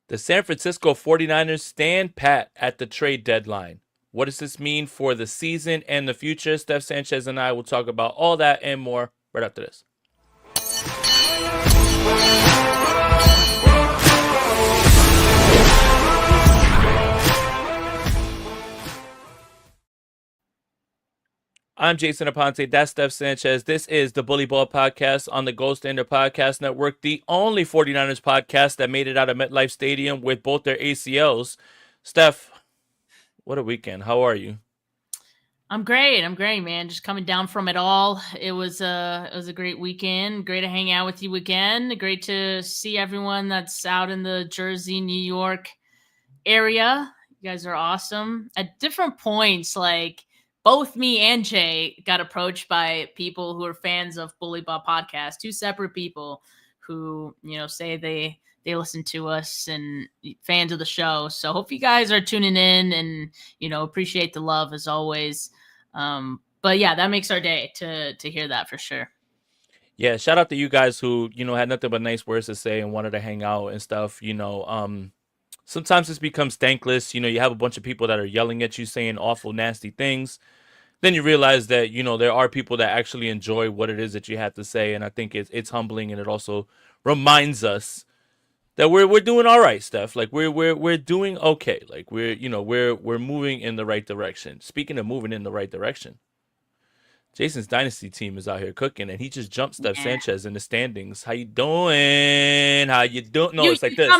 The San Francisco 49ers stand pat at the trade deadline. What does this mean for the season and the future? Steph Sanchez and I will talk about all that and more right after this. I'm Jason Aponte. That's Steph Sanchez. This is the Bully Ball Podcast on the Gold Standard Podcast Network, the only 49ers podcast that made it out of MetLife Stadium with both their ACLs. Steph, what a weekend. How are you? I'm great, man. Just coming down from it all. It was a great weekend. Great to hang out with you again. Great to see everyone that's out in the Jersey, New York area. You guys are awesome. At different points, like both me and Jay got approached by people who are fans of Bully Ball Podcast, two separate people who, say they listen to us and fans of the show. So hope you guys are tuning in and, appreciate the love as always. But yeah, that makes our day to hear that for sure. Yeah, shout out to you guys who, had nothing but nice words to say and wanted to hang out and stuff. Sometimes this becomes thankless. You have a bunch of people that are yelling at you, saying awful, nasty things. Then you realize that, there are people that actually enjoy what it is that you have to say. And I think it's humbling, and it also reminds us that we're doing all right, Steph. Like we're doing okay. Like we're moving in the right direction. Speaking of moving in the right direction, Jason's dynasty team is out here cooking, and he just jumped Steph Sanchez in the standings. How you doing? How you doing? No, it's like this. You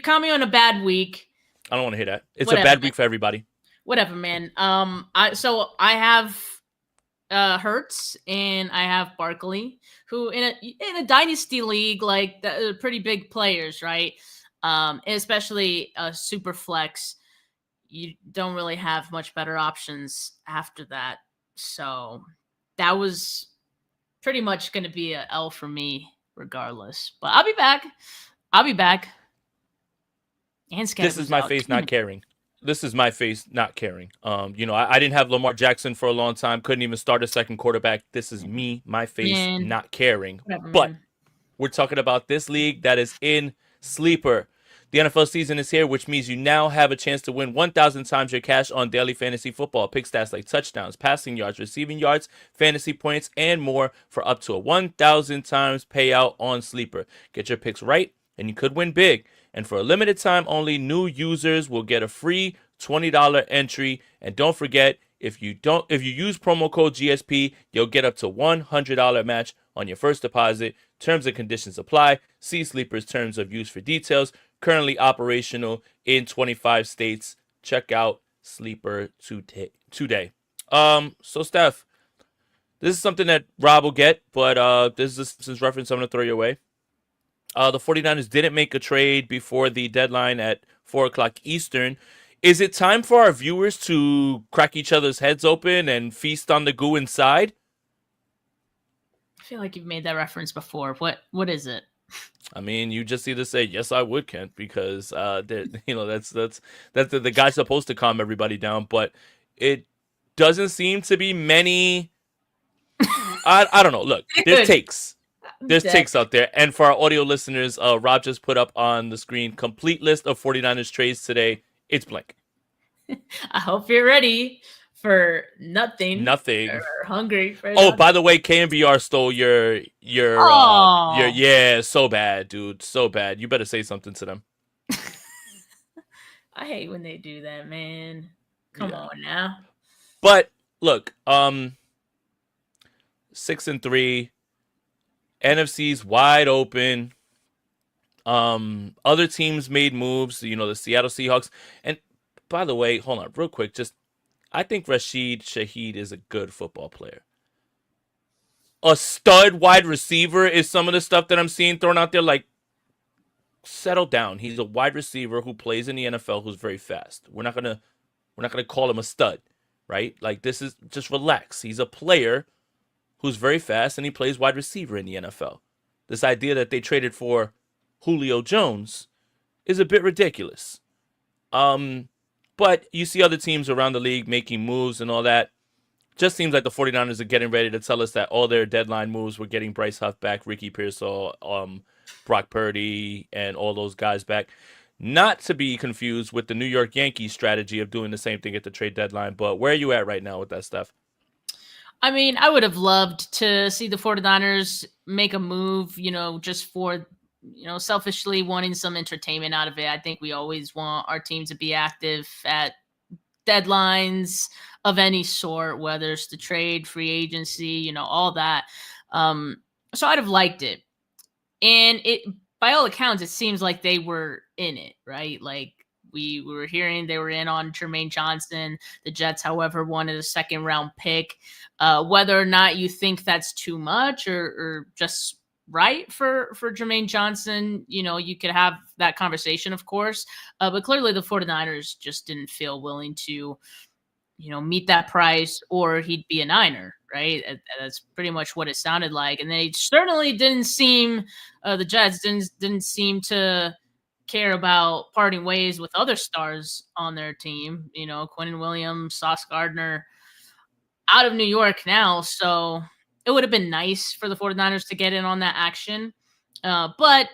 caught me on a bad week. I don't want to hear that. It's Whatever, a bad week for everybody. Whatever, man. I have Hurts and I have Barkley, who in a dynasty league, like pretty big players, right? Especially a super flex, you don't really have much better options after that. So that was pretty much going to be a L for me regardless. But I'll be back. And this is my face not caring. This is my face not caring. I didn't have Lamar Jackson for a long time. Couldn't even start a second quarterback. This is me, my face not caring. Whatever, but we're talking about this league that is in sleeper. The NFL season is here, which means you now have a chance to win 1,000 times your cash on daily fantasy football. Pick stats like touchdowns, passing yards, receiving yards, fantasy points, and more for up to a 1,000 times payout on Sleeper. Get your picks right, and you could win big. And for a limited time only, new users will get a free $20 entry. And don't forget, if you use promo code GSP, you'll get up to $100 match on your first deposit. Terms and conditions apply. See Sleeper's terms of use for details. Currently operational in 25 states. Check out Sleeper today. So Steph, this is something that Rob will get, but this is reference I'm going to throw your way. The 49ers didn't make a trade before the deadline at 4 o'clock Eastern. Is it time for our viewers to crack each other's heads open and feast on the goo inside? I feel like you've made that reference before. What is it? I mean, you just either say yes, I would, Kent, because that's the guy's supposed to calm everybody down, but it doesn't seem to be many. I don't know. Look, there's takes. There's takes out there. And for our audio listeners, Rob just put up on the screen complete list of 49ers trades today. It's blank. I hope you're ready for nothing. Or hungry for nothing. By the way, KMBR stole your so bad, dude. So bad. You better say something to them. I hate when they do that, man. Come on now. But look, 6-3. NFC's wide open. Other teams made moves, the Seattle Seahawks. And by the way, hold on real quick. I think Rashid Shaheed is a good football player. A stud wide receiver is some of the stuff that I'm seeing thrown out there. Like, settle down. He's a wide receiver who plays in the NFL who's very fast. We're not gonna call him a stud, right? Like, this is just relax. He's a player who's very fast, and he plays wide receiver in the NFL. This idea that they traded for Julio Jones is a bit ridiculous. But you see other teams around the league making moves and all that. Just seems like the 49ers are getting ready to tell us that all their deadline moves were getting Bryce Huff back, Ricky Pearsall, Brock Purdy, and all those guys back. Not to be confused with the New York Yankees strategy of doing the same thing at the trade deadline. But where are you at right now with that stuff? I mean, I would have loved to see the 49ers make a move, just for, selfishly wanting some entertainment out of it. I think we always want our team to be active at deadlines of any sort, whether it's the trade, free agency, all that. So I'd have liked it. And by all accounts, it seems like they were in it, right? Like we were hearing they were in on Jermaine Johnson. The Jets, however, wanted a second round pick. Whether or not you think that's too much or just right for Jermaine Johnson, you could have that conversation, of course. But clearly the 49ers just didn't feel willing to, meet that price, or he'd be a Niner, right? That's pretty much what it sounded like. And they certainly didn't seem, the Jets didn't seem to care about parting ways with other stars on their team. Quinnen Williams, Sauce Gardner, out of New York now. So it would have been nice for the 49ers to get in on that action. But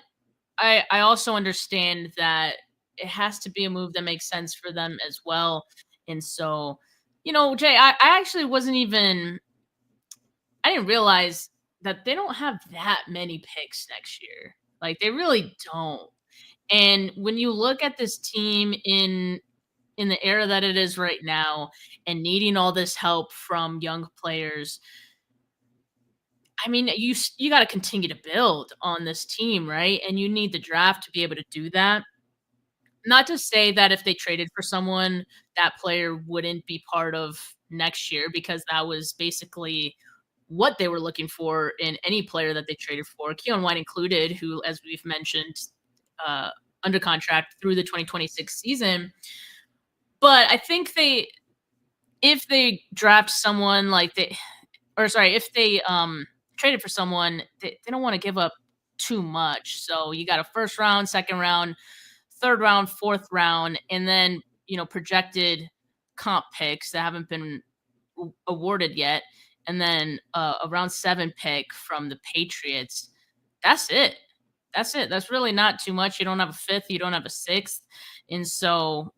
I also understand that it has to be a move that makes sense for them as well. And so, Jay, I actually I didn't realize that they don't have that many picks next year. Like, they really don't. And when you look at this team in the era that it is right now and needing all this help from young players, I mean, you got to continue to build on this team, right? And you need the draft to be able to do that. Not to say that if they traded for someone, that player wouldn't be part of next year, because that was basically what they were looking for in any player that they traded for, Keon White included, who, as we've mentioned, under contract through the 2026 season. But I think if they draft someone if they traded for someone, they don't want to give up too much. So you got a first round, second round, third round, fourth round, and then, projected comp picks that haven't been awarded yet. And then a round 7 pick from the Patriots. That's it. That's really not too much. You don't have a fifth, you don't have a sixth. And so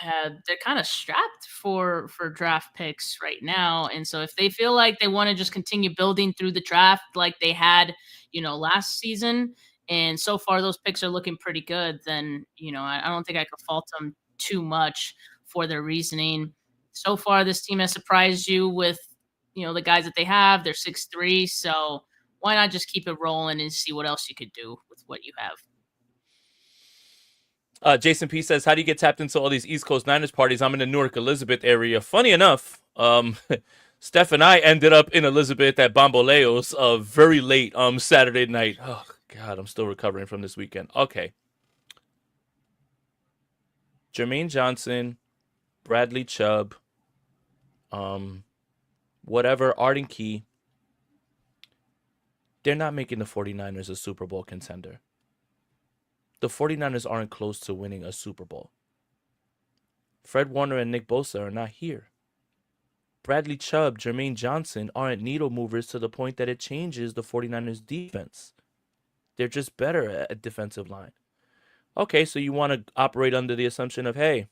they're kind of strapped for draft picks right now. And so if they feel like they want to just continue building through the draft like they had, last season, and so far those picks are looking pretty good, then, I don't think I could fault them too much for their reasoning. So far, this team has surprised you with, the guys that they have. They're 6'3", so why not just keep it rolling and see what else you could do with what you have? Jason P says, how do you get tapped into all these East Coast Niners parties? I'm in the Newark Elizabeth area. Funny enough, Steph and I ended up in Elizabeth at Bamboleo's very late Saturday night. Oh, God, I'm still recovering from this weekend. Okay. Jermaine Johnson, Bradley Chubb, Arden Key. They're not making the 49ers a Super Bowl contender. The 49ers aren't close to winning a Super Bowl. Fred Warner and Nick Bosa are not here. Bradley Chubb, Jermaine Johnson aren't needle movers to the point that it changes the 49ers defense. They're just better at defensive line. Okay, so you want to operate under the assumption of, hey,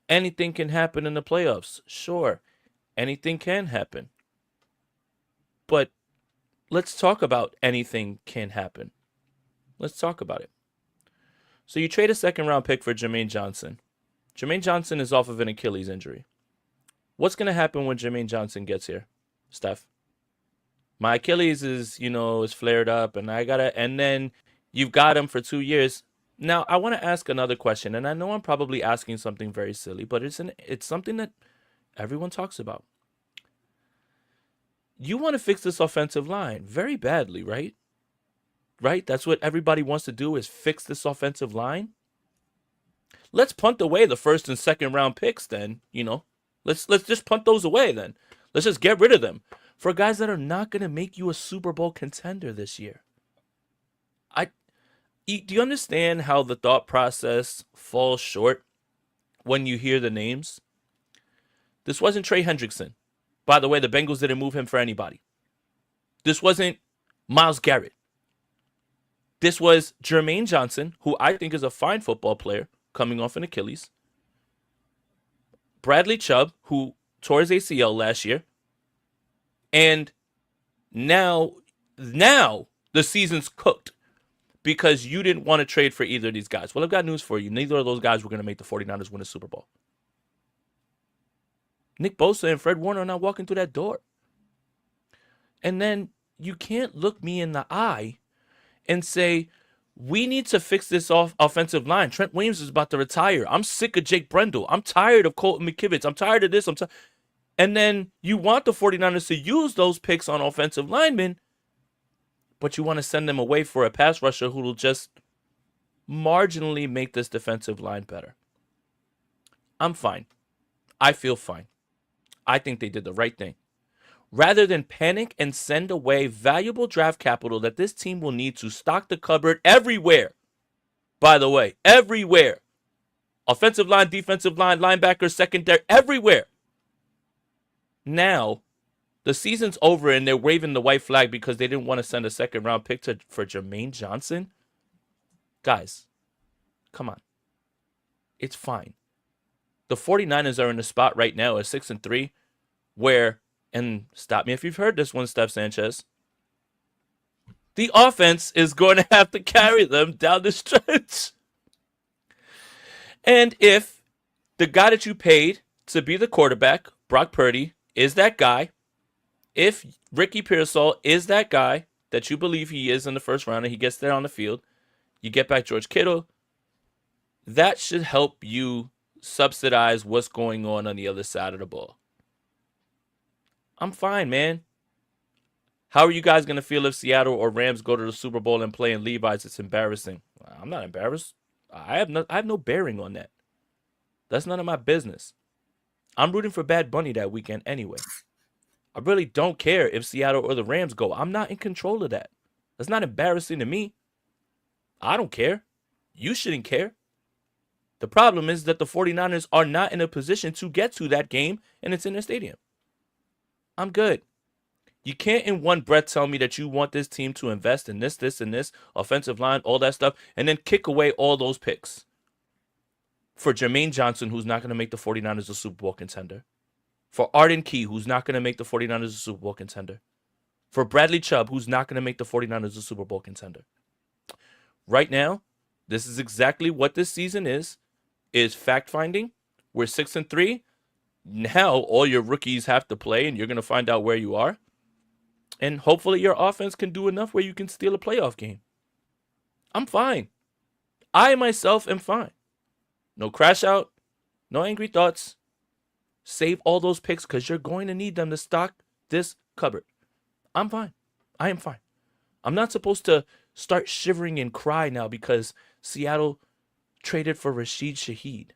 anything can happen in the playoffs. Sure, anything can happen. But let's talk about anything can happen. Let's talk about it. So you trade a second-round pick for Jermaine Johnson. Jermaine Johnson is off of an Achilles injury. What's going to happen when Jermaine Johnson gets here, Steph? My Achilles is flared up, and then you've got him for 2 years. Now, I want to ask another question, and I know I'm probably asking something very silly, but it's something that everyone talks about. You want to fix this offensive line very badly, right? Right? That's what everybody wants to do, is fix this offensive line. Let's punt away the first and second round picks then, Let's just punt those away then. Let's just get rid of them for guys that are not going to make you a Super Bowl contender this year. Do you understand how the thought process falls short when you hear the names? This wasn't Trey Hendrickson. By the way, the Bengals didn't move him for anybody. This wasn't Myles Garrett. This was Jermaine Johnson, who I think is a fine football player, coming off an Achilles. Bradley Chubb, who tore his ACL last year. And now the season's cooked because you didn't want to trade for either of these guys. Well, I've got news for you. Neither of those guys were going to make the 49ers win a Super Bowl. Nick Bosa and Fred Warner are not walking through that door. And then you can't look me in the eye and say, we need to fix this offensive line. Trent Williams is about to retire. I'm sick of Jake Brendel. I'm tired of Colton McKivitz. I'm tired of this. And then you want the 49ers to use those picks on offensive linemen, but you want to send them away for a pass rusher who will just marginally make this defensive line better. I'm fine. I feel fine. I think they did the right thing. Rather than panic and send away valuable draft capital that this team will need to stock the cupboard everywhere. By the way, everywhere. Offensive line, defensive line, linebacker, secondary, everywhere. Now, the season's over and they're waving the white flag because they didn't want to send a second-round pick for Jermaine Johnson. Guys, come on. It's fine. The 49ers are in a spot right now at 6-3 where, and stop me if you've heard this one, Steph Sanchez, the offense is going to have to carry them down the stretch. And if the guy that you paid to be the quarterback, Brock Purdy, is that guy, if Ricky Pearsall is that guy that you believe he is in the first round and he gets there on the field, you get back George Kittle, that should help you subsidize what's going on the other side of the ball. I'm fine, man. How are you guys going to feel if Seattle or Rams go to the Super Bowl and play in Levi's? It's embarrassing. I'm not embarrassed. I have no bearing on that. That's none of my business. I'm rooting for Bad Bunny that weekend anyway. I really don't care if Seattle or the Rams go. I'm not in control of that. That's not embarrassing to me. I don't care. You shouldn't care. The problem is that the 49ers are not in a position to get to that game, and it's in their stadium. I'm good. You can't in one breath tell me that you want this team to invest in this, and this, offensive line, all that stuff, and then kick away all those picks for Jermaine Johnson, who's not going to make the 49ers a Super Bowl contender, for Arden Key, who's not going to make the 49ers a Super Bowl contender, for Bradley Chubb, who's not going to make the 49ers a Super Bowl contender. Right now, this is exactly what this season is fact-finding. We're 6-3. Now all your rookies have to play, and you're going to find out where you are. And hopefully your offense can do enough where you can steal a playoff game. I'm fine. I myself am fine. No crash out. No angry thoughts. Save all those picks because you're going to need them to stock this cupboard. I'm fine. I am fine. I'm not supposed to start shivering and cry now because Seattle traded for Rashid Shaheed.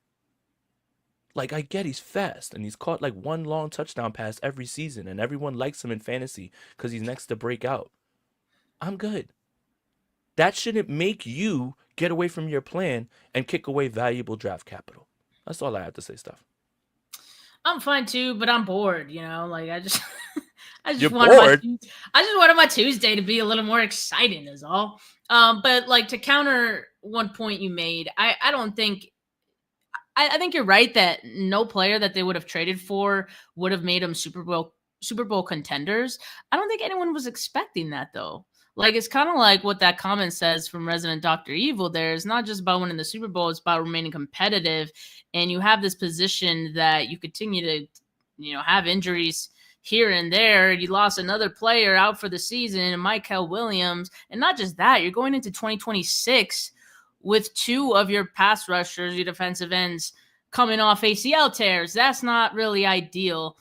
Like, I get he's fast, and he's caught like one long touchdown pass every season, and everyone likes him in fantasy because he's next to break out. I'm good. That shouldn't make you get away from your plan and kick away valuable draft capital. That's all I have to say, Steph. I'm fine too, but I'm bored, like I just You're bored? I just wanted my Tuesday to be a little more exciting is all. But like to counter one point you made, I don't think I think you're right that no player that they would have traded for would have made them Super Bowl contenders. I don't think anyone was expecting that though. Like it's kind of like what that comment says from Resident Dr. Evil there. It's not just about winning the Super Bowl, it's about remaining competitive. And you have this position that you continue to, have injuries here and there. You lost another player out for the season, Michael Williams. And not just that, you're going into 2026 with two of your pass rushers, your defensive ends, coming off ACL tears. That's not really ideal.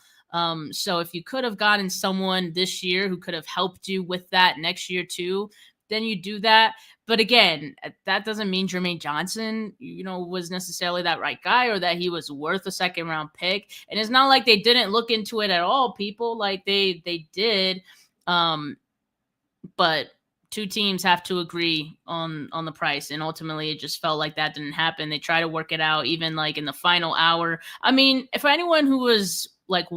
So if you could have gotten someone this year who could have helped you with that next year too, then you do that. But again, that doesn't mean Jermaine Johnson, was necessarily that right guy or that he was worth a second round pick. And it's not like they didn't look into it at all, people. Like they did. But two teams have to agree on the price. And ultimately it just felt like that didn't happen. They try to work it out even like in the final hour. I mean, if anyone who was like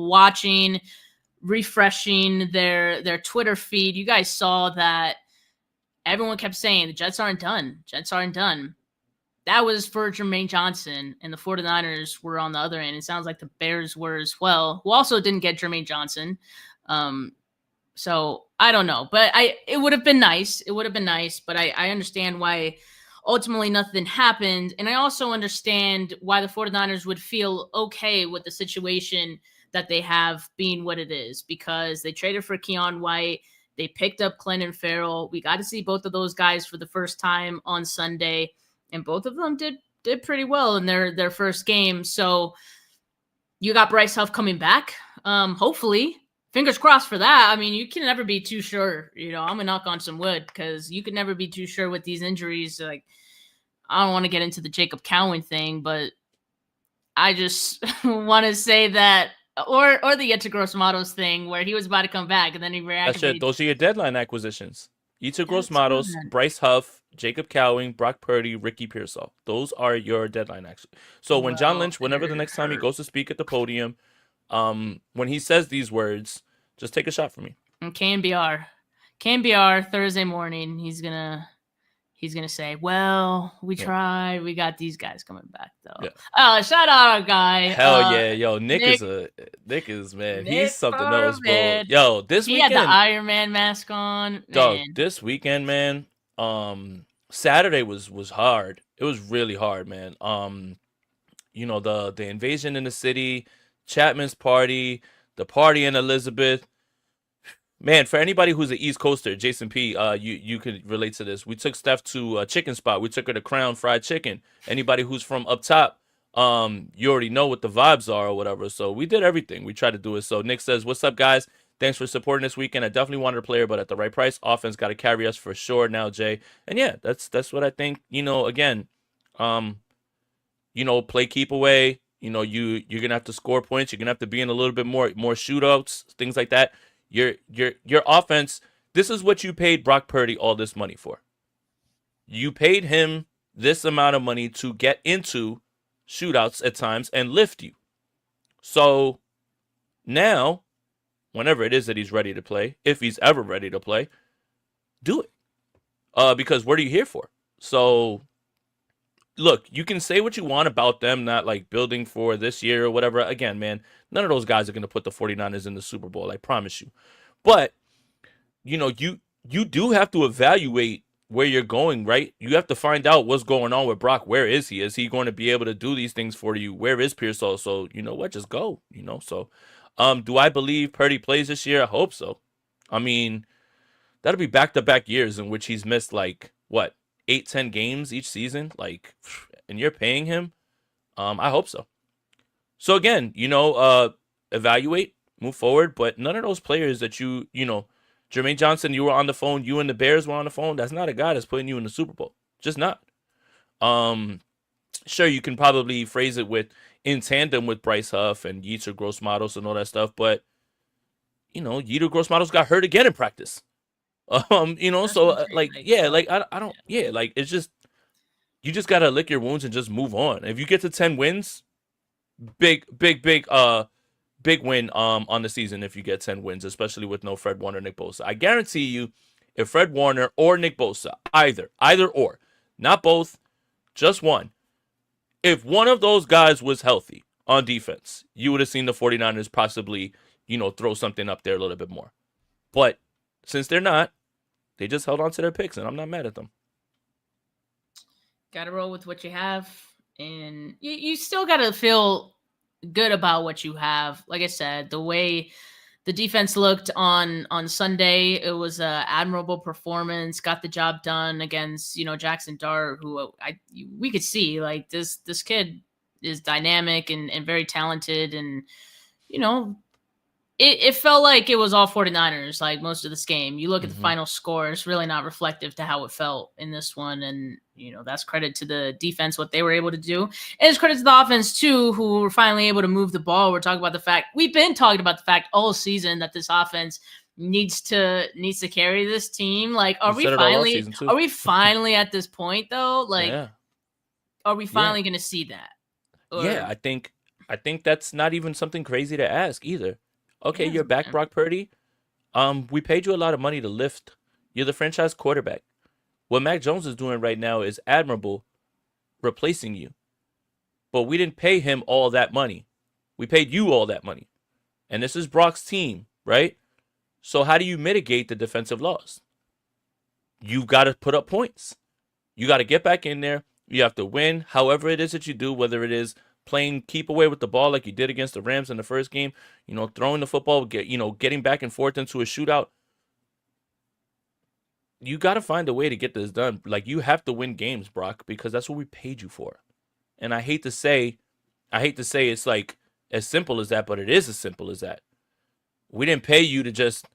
refreshing their Twitter feed, you guys saw that everyone kept saying the Jets aren't done. Jets aren't done. That was for Jermaine Johnson, and the 49ers were on the other end. It sounds like the Bears were as well, who also didn't get Jermaine Johnson. So I don't know, but it would have been nice. It would have been nice, but I understand why ultimately nothing happened. And I also understand why the 49ers would feel okay with the situation that they have being what it is, because they traded for Keion White. They picked up Clelin Ferrell. We got to see both of those guys for the first time on Sunday, and both of them did pretty well in their first game. So you got Bryce Huff coming back. Hopefully, fingers crossed for that. I mean, you can never be too sure. I'm gonna knock on some wood, because you can never be too sure with these injuries. Like, I don't want to get into the Jacob Cowan thing, but I just want to say that, or the Yetur Gross-Matos thing, where he was about to come back and then he reactivated. Those are your deadline acquisitions. Yetur Gross-Matos, Bryce Huff, Jacob Cowing, Brock Purdy, Ricky Pearsall. Those are your deadline acquisitions. So when John Lynch, whenever the next time he goes to speak at the podium, when he says these words, just take a shot for me. And KNBR Thursday morning, he's gonna say, well, we tried. We got these guys coming back, though. Yeah. Shout out our guy. Hell yeah. Yo, Nick is, man. He's something else, bro. Yo, this weekend. He had the Iron Man mask on. Dog, this weekend, man, Saturday was hard. It was really hard, man. The invasion in the city, Chapman's party, the party in Elizabeth. Man, for anybody who's an East Coaster, Jason P, you could relate to this. We took Steph to a chicken spot. We took her to Crown Fried Chicken. Anybody who's from up top, you already know what the vibes are or whatever. So we did everything. We tried to do it. So Nick says, what's up, guys? Thanks for supporting this weekend. I definitely wanted a player, but at the right price. Offense got to carry us for sure now, Jay. And yeah, that's what I think. Again, play keep away. You're going to have to score points. You're going to have to be in a little bit more shootouts, things like that. Your offense, this is what you paid Brock Purdy all this money for. You paid him this amount of money to get into shootouts at times and lift you. So now, whenever it is that he's ready to play, if he's ever ready to play, do it. Because what are you here for? So look, you can say what you want about them not like building for this year or whatever. Again, man, none of those guys are going to put the 49ers in the Super Bowl, I promise you. But, you do have to evaluate where you're going, right? You have to find out what's going on with Brock. Where is he? Is he going to be able to do these things for you? Where is Pearsall? So, you know what? Just go, So, do I believe Purdy plays this year? I hope so. I mean, that'll be back-to-back years in which he's missed, 8-10 games each season, and you're paying him. I hope so. So again, evaluate, move forward, but none of those players that Jermaine Johnson, you were on the phone, you and the Bears were on the phone. That's not a guy that's putting you in the Super Bowl. Just not. Sure, you can probably phrase it in tandem with Bryce Huff and Yetur Gross-Matos and all that stuff, but Yetur Gross-Matos got hurt again in practice. It's just, you just gotta lick your wounds and just move on. If you get to 10 wins, big win on the season. If you get 10 wins, especially with no Fred Warner, Nick Bosa, I guarantee you, if Fred Warner or Nick Bosa, either or, not both, just one, if one of those guys was healthy on defense, you would have seen the 49ers possibly, throw something up there a little bit more. But since they're not, they just held on to their picks, and I'm not mad at them. Got to roll with what you have, and you still got to feel good about what you have. Like I said, the way the defense looked on Sunday, it was an admirable performance. Got the job done against Jackson Dart, who we could see this kid is dynamic and very talented, and It felt like it was all 49ers, most of this game. You look at the final score, it's really not reflective to how it felt in this one. And, that's credit to the defense, what they were able to do. And it's credit to the offense, too, who were finally able to move the ball. We've been talking about the fact all season that this offense needs to carry this team. Are we finally at this point, though? Are we finally going to see that? Yeah, I think I think that's not even something crazy to ask either. Okay, Yes, you're back, man. Brock Purdy. We paid you a lot of money to lift. You're the franchise quarterback. What Mac Jones is doing right now is admirable, replacing you. But we didn't pay him all that money. We paid you all that money. And this is Brock's team, right? So how do you mitigate the defensive loss? You've got to put up points. You got to get back in there. You have to win, however it is that you do, whether it is playing keep away with the ball like you did against the Rams in the first game, throwing the football, getting back and forth into a shootout. You got to find a way to get this done. Like, you have to win games, Brock, because that's what we paid you for. And I hate to say it's like as simple as that, but it is as simple as that. We didn't pay you to just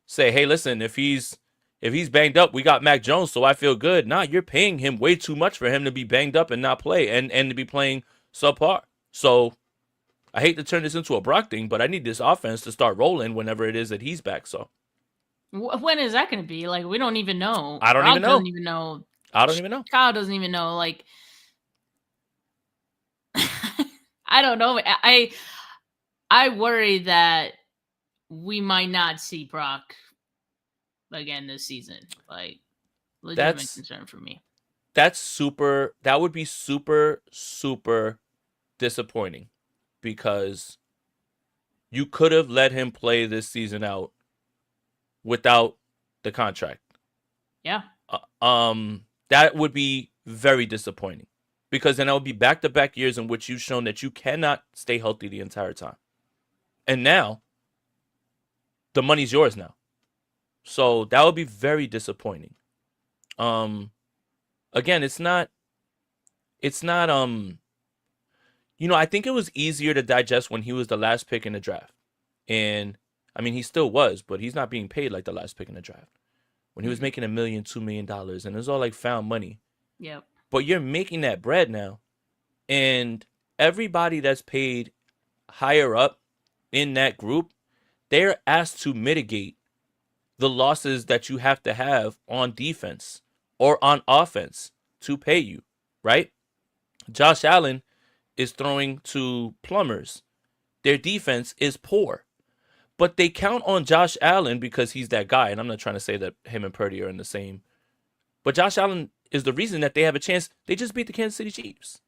say, hey, listen, if he's banged up, we got Mac Jones, so I feel good. Nah, you're paying him way too much for him to be banged up and not play and to be playing subpar. So I hate to turn this into a Brock thing, but I need this offense to start rolling whenever it is that he's back. So when is that going to be? Like, we don't even know. I don't even know. I don't even know. Kyle doesn't even know. Like, I don't know. I worry that we might not see Brock again this season. Like, legitimate concern for me. That would be super, super disappointing, because you could have let him play this season out without the contract. Yeah. That would be very disappointing, because then that would be back-to-back years in which you've shown that you cannot stay healthy the entire time. And now the money's yours now. So that would be very disappointing. Again, it's not I think it was easier to digest when he was the last pick in the draft. And I mean, he still was, but he's not being paid like the last pick in the draft. When he was making $1 million, $2 million, and it was all like found money. Yep. But you're making that bread now. And everybody that's paid higher up in that group, they're asked to mitigate the losses that you have to have on defense or on offense to pay you, right? Josh Allen is throwing to plumbers. Their defense is poor. But they count on Josh Allen because he's that guy. And I'm not trying to say that him and Purdy are in the same. But Josh Allen is the reason that they have a chance. They just beat the Kansas City Chiefs.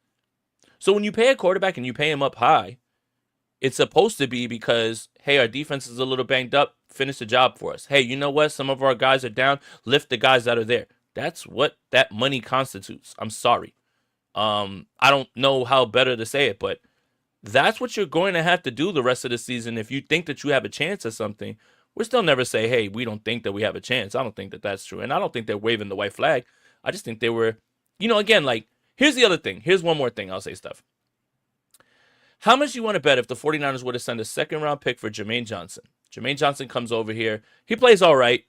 So when you pay a quarterback and you pay him up high, it's supposed to be because, hey, our defense is a little banged up. Finish the job for us. Hey, you know what? Some of our guys are down. Lift the guys that are there. That's what that money constitutes. I'm sorry. I don't know how better to say it, but that's what you're going to have to do the rest of the season if you think that you have a chance at something. We'll still never say, hey, we don't think that we have a chance. I don't think that that's true. And I don't think they're waving the white flag. I just think they were, again, like, here's the other thing. Here's one more thing I'll say, Steph. How much you want to bet if the 49ers would have sent a second-round pick for Jermaine Johnson? Jermaine Johnson comes over here. He plays all right.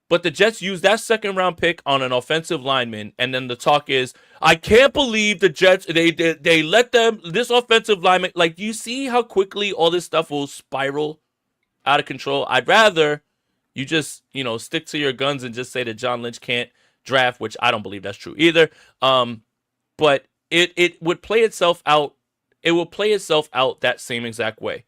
But the Jets use that second-round pick on an offensive lineman, and then the talk is, I can't believe the Jets, they let this offensive lineman, like, you see how quickly all this stuff will spiral out of control? I'd rather you just, stick to your guns and just say that John Lynch can't draft, which I don't believe that's true either. But it would play itself out. It will play itself out that same exact way.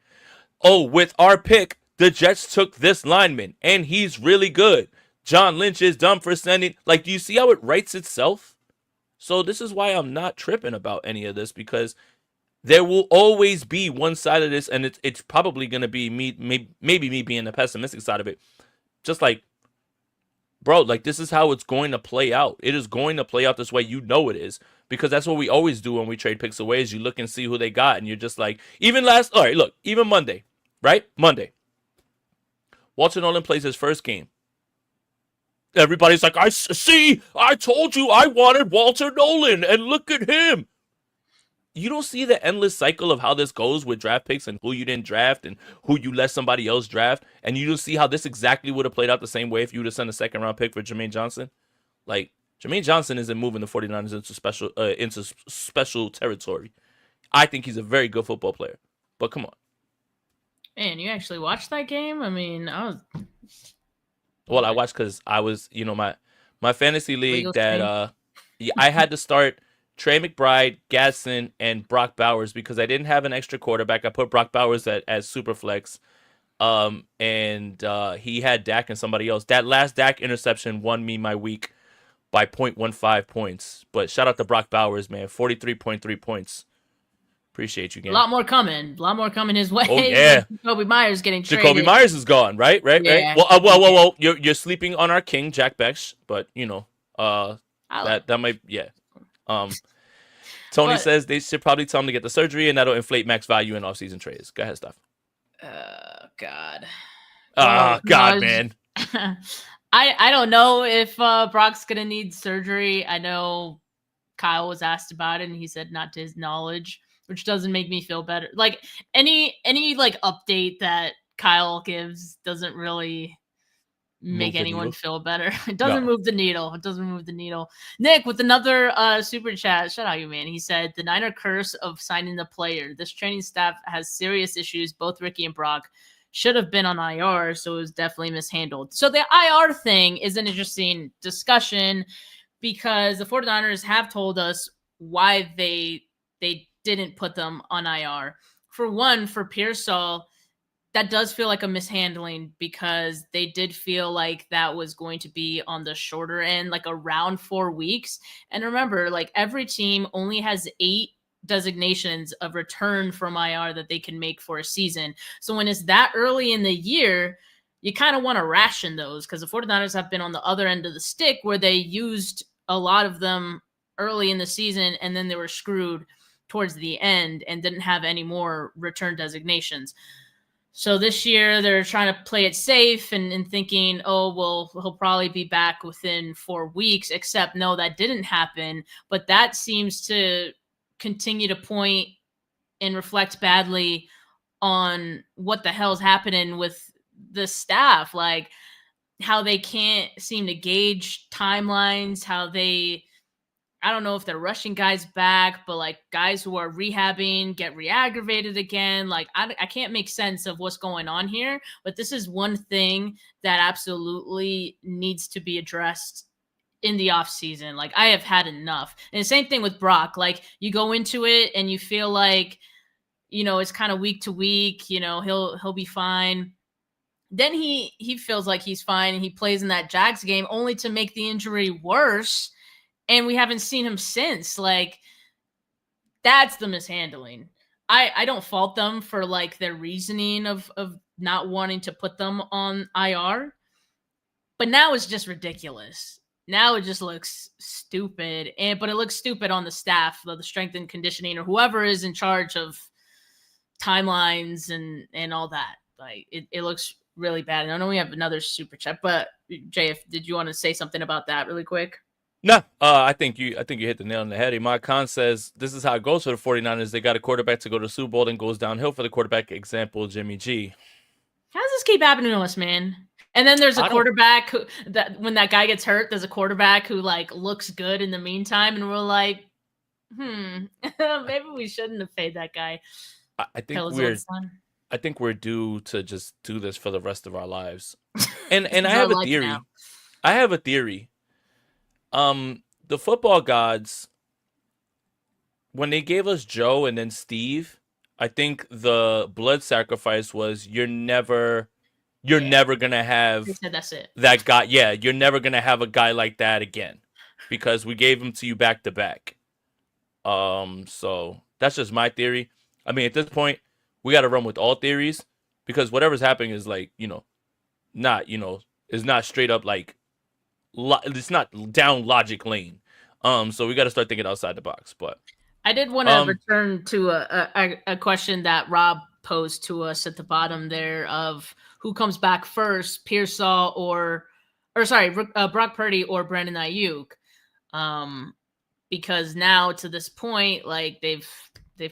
Oh, with our pick, the Jets took this lineman, and he's really good. John Lynch is dumb for sending. Like, do you see how it writes itself? So this is why I'm not tripping about any of this, because there will always be one side of this, and it's probably going to be maybe me being the pessimistic side of it. Just like, bro, like, this is how it's going to play out. It is going to play out this way. You know it is, because that's what we always do when we trade picks away, is you look and see who they got, and you're just like, even Monday, right? Monday. Walter Nolan plays his first game. Everybody's like, I told you I wanted Walter Nolan, and look at him. You don't see the endless cycle of how this goes with draft picks and who you didn't draft and who you let somebody else draft. And you don't see how this exactly would have played out the same way if you would have sent a second-round pick for Jermaine Johnson. Like, Jermaine Johnson isn't moving the 49ers into special territory. I think he's a very good football player. But come on. Man, you actually watched that game? I mean, Well, I watched because I was, my fantasy league that I had to start Trey McBride, Gadsden, and Brock Bowers because I didn't have an extra quarterback. I put Brock Bowers as super flex. And he had Dak and somebody else. That last Dak interception won me my week by 0.15 points. But shout out to Brock Bowers, man. 43.3 points. Appreciate you, gang. A lot more coming his way. Oh, yeah. Jacoby Myers getting traded. Jacoby Myers is gone, right? Yeah. Well. You're sleeping on our king, Jack Bex, but that might, yeah. Tony says they should probably tell him to get the surgery, and that'll inflate max value in offseason trades. Go ahead, Steph. God. God, man. I don't know if Brock's gonna need surgery. I know Kyle was asked about it, and he said not to his knowledge, which doesn't make me feel better. Like any like update that Kyle gives doesn't really make anyone feel better. It doesn't move the needle. It doesn't move the needle. Nick with another super chat. Shout out you, man. He said the Niner curse of signing the player. This training staff has serious issues. Both Ricky and Brock should have been on IR, so it was definitely mishandled. So the IR thing is an interesting discussion because the 49ers have told us why they didn't put them on IR. For one, for Pearsall, that does feel like a mishandling because they did feel like that was going to be on the shorter end, like around 4 weeks. And remember, like every team only has 8 designations of return from IR that they can make for a season. So when it's that early in the year, you kind of want to ration those because the 49ers have been on the other end of the stick where they used a lot of them early in the season and then they were screwed towards the end and didn't have any more return designations. So this year they're trying to play it safe and thinking, oh, well, he'll probably be back within 4 weeks, except no, that didn't happen. But that seems to continue to point and reflect badly on what the hell's happening with the staff, like how they can't seem to gauge timelines, how I don't know if they're rushing guys back, but like guys who are rehabbing get re-aggravated again. Like I can't make sense of what's going on here, but this is one thing that absolutely needs to be addressed in the off season. Like I have had enough. And the same thing with Brock. Like you go into it and you feel like, it's kind of week to week, he'll be fine. Then he feels like he's fine and he plays in that Jags game only to make the injury worse. And we haven't seen him since. Like, that's the mishandling. I don't fault them for like their reasoning of not wanting to put them on IR. But now it's just ridiculous. Now it just looks stupid. But it looks stupid on the staff, the strength and conditioning, or whoever is in charge of timelines and all that. Like it looks really bad. And I know we have another super chat, but Jay, did you want to say something about that really quick? No, I think you hit the nail on the head. Imad Khan says this is how it goes for the 49ers. They got a quarterback to go to the Super Bowl and goes downhill for the quarterback. Example, Jimmy G. How does this keep happening to us, man? And then there's a quarterback who that when that guy gets hurt, there's a quarterback who like looks good in the meantime, and we're like, maybe we shouldn't have paid that guy. I think we're due to just do this for the rest of our lives. And I have a theory. Now. I have a theory. The football gods, when they gave us Joe and then Steve, I think the blood sacrifice was you're never gonna have that's it. That guy. Yeah, you're never gonna have a guy like that again because we gave him to you back to back. So that's just my theory. I mean, at this point, we got to run with all theories because whatever's happening is like is not straight up like. It's not down logic lane. So we got to start thinking outside the box. But I did want to return to a question that Rob posed to us at the bottom there of who comes back first, Pearsall Brock Purdy or Brandon Ayuk. Because now to this point, like they've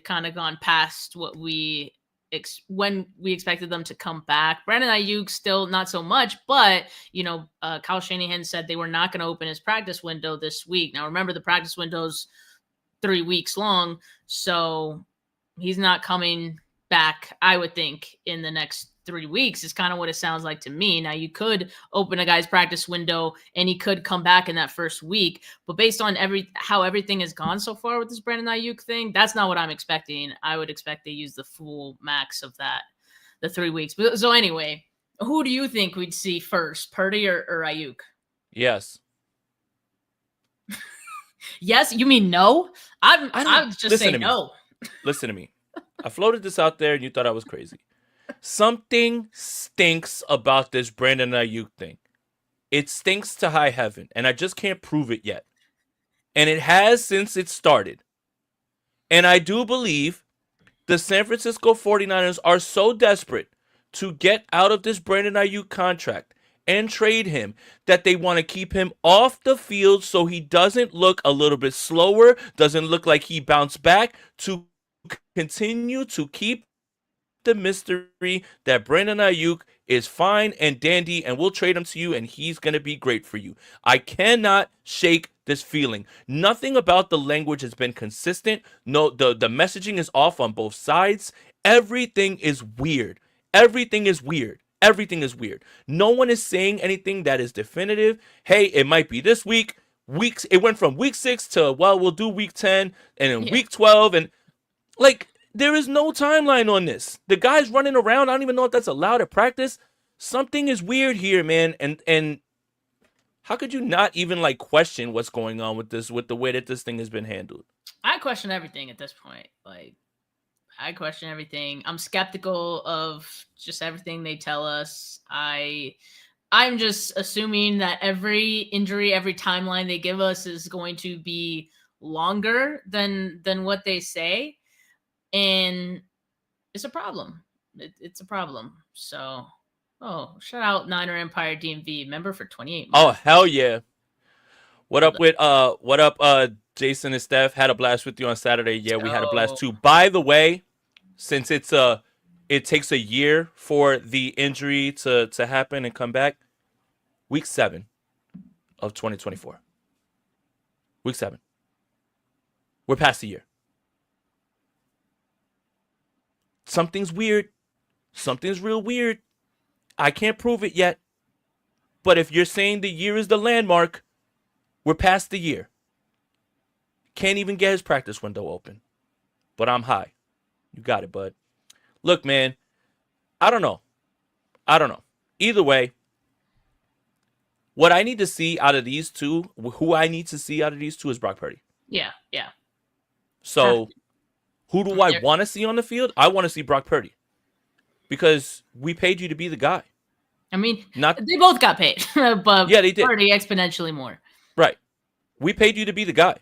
kind of gone past what when we expected them to come back. Brandon Ayuk still not so much, but Kyle Shanahan said they were not going to open his practice window this week. Now remember the practice window's 3 weeks long, so he's not coming back, I would think, in the next 3 weeks is kind of what it sounds like to me. Now, you could open a guy's practice window and he could come back in that first week, but based on how everything has gone so far with this Brandon Ayuk thing, that's not what I'm expecting. I would expect they use the full max of that, the 3 weeks. So anyway, who do you think we'd see first, Purdy or Ayuk? Yes. Yes, you mean no? I would just say no. Listen to me. I floated this out there and you thought I was crazy. Something stinks about this Brandon Ayuk thing. It stinks to high heaven, and I just can't prove it yet. And it has since it started. And I do believe the San Francisco 49ers are so desperate to get out of this Brandon Ayuk contract and trade him that they want to keep him off the field so he doesn't look a little bit slower, doesn't look like he bounced back, to continue to keep the mystery that Brandon Ayuk is fine and dandy and we'll trade him to you and he's going to be great for you. I cannot shake this feeling. Nothing about the language has been consistent. No, the messaging is off on both sides. Everything is weird. Everything is weird. Everything is weird. No one is saying anything that is definitive. Hey, it might be this week. It went from week 6 to, well, we'll do week 10 and then week 12 and like, there is no timeline on this. The guy's running around. I don't even know if that's allowed at practice. Something is weird here, man. And how could you not even like question what's going on with this, with the way that this thing has been handled? I question everything at this point. Like, I question everything. I'm skeptical of just everything they tell us. I'm just assuming that every injury, every timeline they give us is going to be longer than what they say. And it's a problem. It's a problem. So, shout out Niner Empire DMV, member for 28 months. Oh, hell yeah. What up, Jason and Steph? Had a blast with you on Saturday. Yeah, we had a blast too. By the way, since it takes a year for the injury to happen and come back, week 7 of 2024. Week 7. We're past the year. Something's weird. Something's real weird. I can't prove it yet. But if you're saying the year is the landmark, we're past the year. Can't even get his practice window open. But I'm high. You got it, bud. Look, man, I don't know. Either way, what I need to see out of these two, who I need to see out of these two is Brock Purdy. Yeah. So... who do I want to see on the field? I want to see Brock Purdy because we paid you to be the guy. I mean, they both got paid, but yeah, they did. Purdy exponentially more. Right. We paid you to be the guy.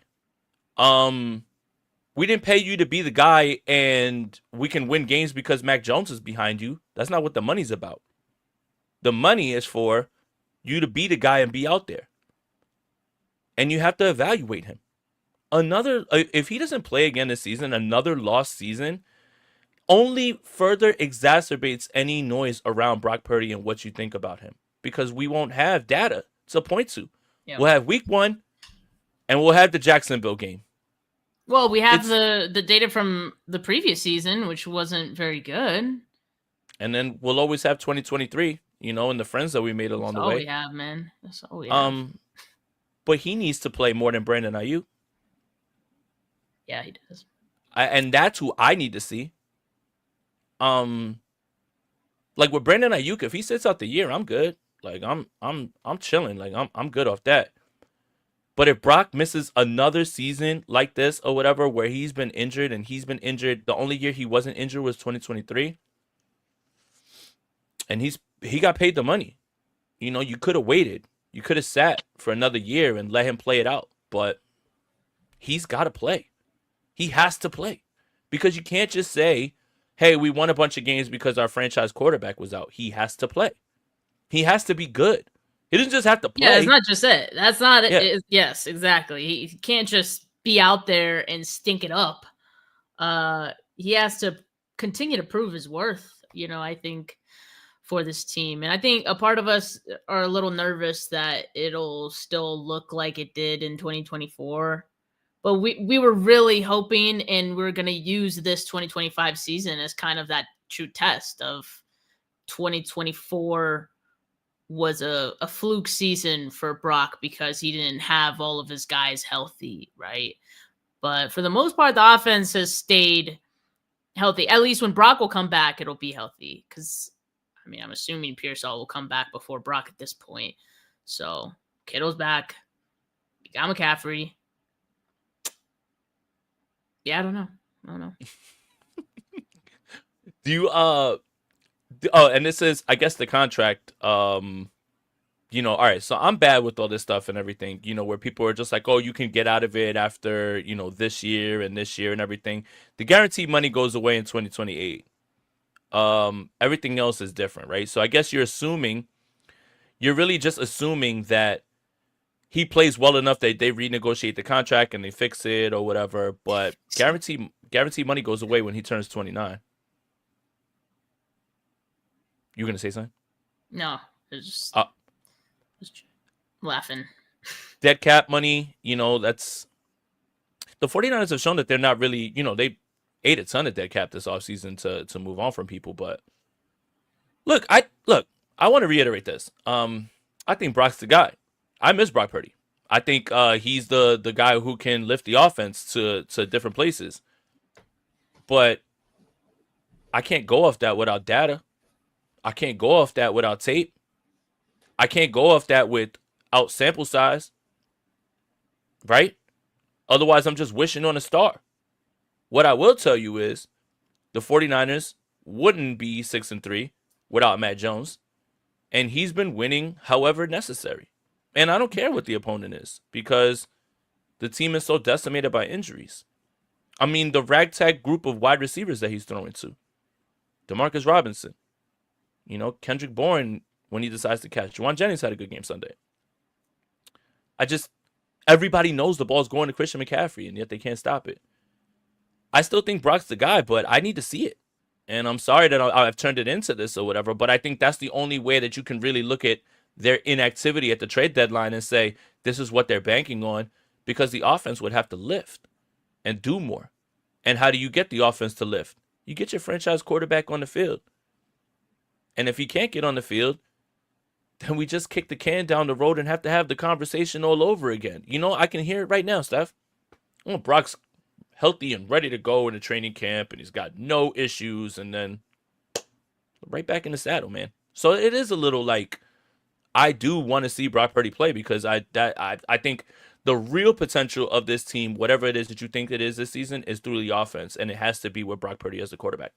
We didn't pay you to be the guy and we can win games because Mac Jones is behind you. That's not what the money's about. The money is for you to be the guy and be out there. And you have to evaluate him. If he doesn't play again this season, another lost season only further exacerbates any noise around Brock Purdy and what you think about him because we won't have data to point to. Yeah. We'll have week 1 and we'll have the Jacksonville game. Well, we have the data from the previous season, which wasn't very good. And then we'll always have 2023, and the friends that we made along the way. That's all we have, man. That's all we have. But he needs to play more than Brandon Ayuk. Yeah, he does. And that's who I need to see. Like with Brandon Ayuk, if he sits out the year, I'm good. Like I'm chilling. Like I'm good off that. But if Brock misses another season like this or whatever, where he's been injured and he's been injured, the only year he wasn't injured was 2023, and he got paid the money. You could have waited. You could have sat for another year and let him play it out. But he's got to play. He has to play because you can't just say, hey, we won a bunch of games because our franchise quarterback was out. He has to play. He has to be good. He doesn't just have to play. Yeah, it's not just it. That's not it. Yes, exactly. He can't just be out there and stink it up. He has to continue to prove his worth, I think, for this team. And I think a part of us are a little nervous that it'll still look like it did in 2024. But we were really hoping, and we're going to use this 2025 season as kind of that true test of 2024 was a fluke season for Brock because he didn't have all of his guys healthy, right? But for the most part, the offense has stayed healthy. At least when Brock will come back, it'll be healthy. Because, I mean, I'm assuming Pearsall will come back before Brock at this point. So, Kittle's back. You got McCaffrey. Yeah, I don't know. Do you, and this is, I guess, the contract, you know, all right, so I'm bad with all this stuff and everything, you know, where people are just like, oh, you can get out of it after, you know, this year and everything. The guaranteed money goes away in 2028. Everything else is different, right? So I guess you're really just assuming that he plays well enough that they renegotiate the contract and they fix it or whatever, but guaranteed money goes away when he turns 29. You gonna say something? No, it's just laughing. Dead cap money, you know, that's the 49ers have shown that they're not really, you know, they ate a ton of dead cap this offseason to move on from people. But look, I want to reiterate this. I think Brock's the guy. I miss Brock Purdy. I think he's the guy who can lift the offense to different places. But I can't go off that without data. I can't go off that without tape. I can't go off that without sample size. Right? Otherwise, I'm just wishing on a star. What I will tell you is the 49ers wouldn't be 6-3 without Matt Jones. And he's been winning however necessary. And I don't care what the opponent is because the team is so decimated by injuries. I mean, the ragtag group of wide receivers that he's throwing to. Demarcus Robinson. You know, Kendrick Bourne when he decides to catch. Juwan Jennings had a good game Sunday. Everybody knows the ball's going to Christian McCaffrey, and yet they can't stop it. I still think Brock's the guy, but I need to see it. And I'm sorry that I've turned it into this or whatever, but I think that's the only way that you can really look at their inactivity at the trade deadline and say, this is what they're banking on, because the offense would have to lift and do more. And how do you get the offense to lift? You get your franchise quarterback on the field. And if he can't get on the field, then we just kick the can down the road and have to have the conversation all over again. You know, I can hear it right now, Steph. Oh, Brock's healthy and ready to go in the training camp, and he's got no issues, and then right back in the saddle, man. So it is a little like, I do want to see Brock Purdy play because I think the real potential of this team, whatever it is that you think it is this season, is through the offense, and it has to be with Brock Purdy as the quarterback.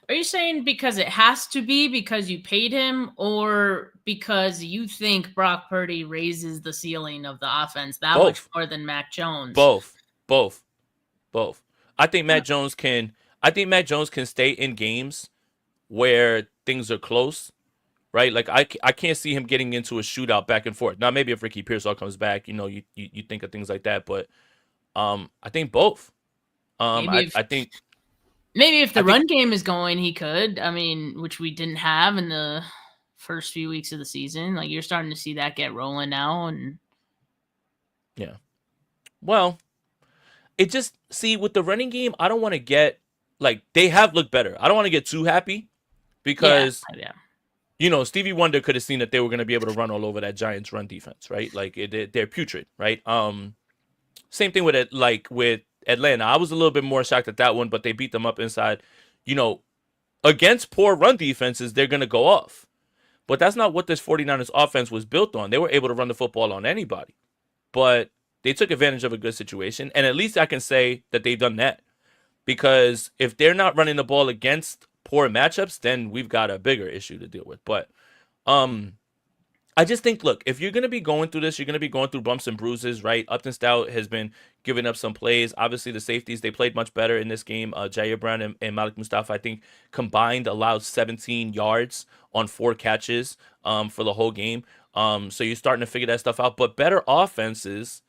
Are you saying because it has to be because you paid him, or because you think Brock Purdy raises the ceiling of the offense that much more than Mac Jones? Both. I think Mac Jones can stay in games where things are close, right? Like I can't see him getting into a shootout back and forth. Now maybe if Ricky Pearsall comes back, you know, you think of things like that, but I think both. Maybe if the run game is going, he could. I mean, which we didn't have in the first few weeks of the season. Like, you're starting to see that get rolling now. And yeah. Well, with the running game, I don't want to get, like, they have looked better. I don't want to get too happy because, you know, Stevie Wonder could have seen that they were going to be able to run all over that Giants run defense, right? Like, they're putrid, right? Same thing with it, like, with Atlanta. I was a little bit more shocked at that one, but they beat them up inside. You know, against poor run defenses, they're going to go off. But that's not what this 49ers offense was built on. They were able to run the football on anybody. But they took advantage of a good situation. And at least I can say that they've done that. Because if they're not running the ball against poor matchups, then we've got a bigger issue to deal with. But I just think, look, if you're going to be going through this, you're going to be going through bumps and bruises, right? Upton Stout has been giving up some plays. Obviously, the safeties, they played much better in this game. Jair Brown and Malik Mustafa, I think, combined allowed 17 yards on 4 catches for the whole game. So you're starting to figure that stuff out. But better offenses,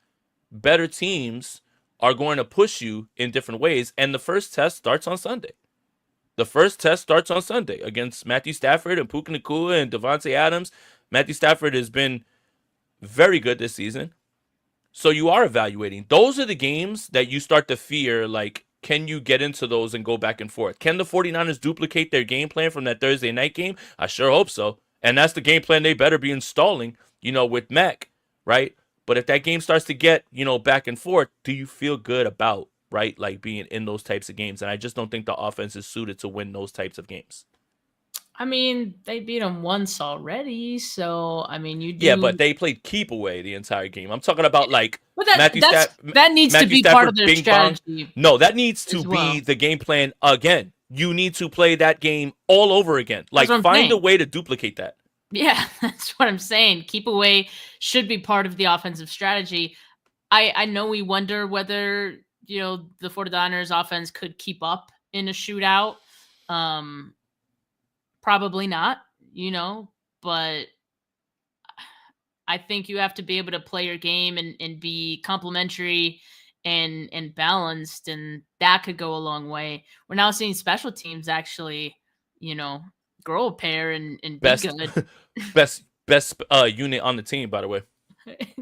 better teams are going to push you in different ways. And the first test starts on Sunday. Against Matthew Stafford and Puka Nacua and Devontae Adams. Matthew Stafford has been very good this season. So you are evaluating. Those are the games that you start to fear, like, can you get into those and go back and forth? Can the 49ers duplicate their game plan from that Thursday night game? I sure hope so. And that's the game plan they better be installing, with Mac, right? But if that game starts to get, back and forth, do you feel good about, right, like being in those types of games? And I just don't think the offense is suited to win those types of games. I mean, they beat them once already, so I mean, you do. Yeah, but they played keep away the entire game. I'm talking about like that needs to be part of their strategy. No, that needs to be the game plan again. You need to play that game all over again. Like, find a way to duplicate that. Yeah, that's what I'm saying. Keep away should be part of the offensive strategy. I know we wonder whether the 49ers offense could keep up in a shootout. Probably not, but I think you have to be able to play your game and be complementary and balanced, and that could go a long way. We're now seeing special teams actually, grow a pair and be good. best unit on the team, by the way.